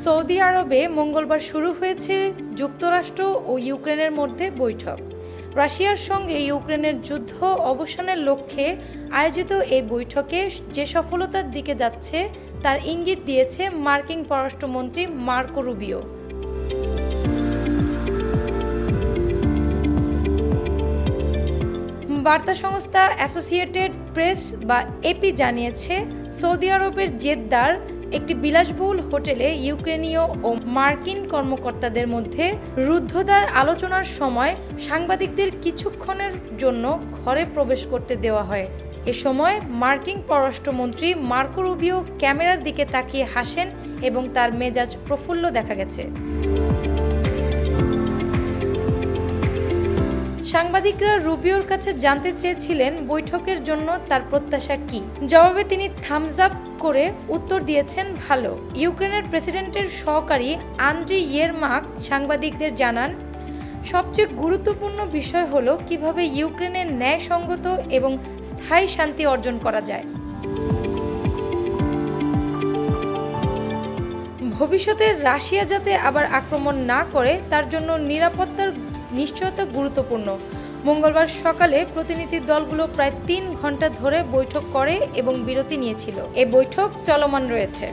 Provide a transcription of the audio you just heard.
Saudi আরবে মঙ্গলবার শুরু হয়েছে যুক্তরাষ্ট্র ও ইউক্রেনের মধ্যে বৈঠক। রাশিয়ার সঙ্গে ইউক্রেনের যুদ্ধ অবসানের লক্ষ্যে আয়োজিত এই বৈঠকে যে সফলতার দিকে যাচ্ছে তার ইঙ্গিত দিয়েছে মার্কিন পররাষ্ট্রমন্ত্রী মার্কো রুবিও। বার্তা সংস্থা অ্যাসোসিয়েটেড প্রেস বা এপি জানিয়েছে, সৌদি আরবের জেদ্দার একটি বিলাসবহুল হোটেলে ইউক্রেনীয় ও মার্কিন কর্মকর্তাদের মধ্যে রুদ্ধদ্বার আলোচনার সময় সাংবাদিকদের কিছুক্ষণের জন্য ঘরে প্রবেশ করতে দেওয়া হয়। এ সময় মার্কিন পররাষ্ট্রমন্ত্রী মার্কো রুবিও ক্যামেরার দিকে তাকিয়ে হাসেন এবং তার মেজাজ প্রফুল্ল দেখা গেছে। সাংবাদিকরা রুবিওর কাছে জানতে চেয়েছিলেন বৈঠকের জন্য তার প্রত্যাশা কী। জবাবে তিনি থামস আপ করে উত্তর দিয়েছেন, ভালো। ইউক্রেনের প্রেসিডেন্টের সহকারী আন্দ্রি ইয়েরমাক সাংবাদিকদের জানান, সবচেয়ে গুরুত্বপূর্ণ বিষয় হলো কিভাবে ইউক্রেনের ন্যায়সঙ্গত এবং স্থায়ী শান্তি অর্জন করা যায়। ভবিষ্যতে রাশিয়া যাতে আবার আক্রমণ না করে তার জন্য নিরাপত্তার নিশ্চয়তা গুরুত্বপূর্ণ। মঙ্গলবার সকালে প্রতিনিধি দলগুলো প্রায় 3 ঘন্টা ধরে বৈঠক করে এবং বিরতি নিয়েছিল। এই বৈঠক চলমান রয়েছে।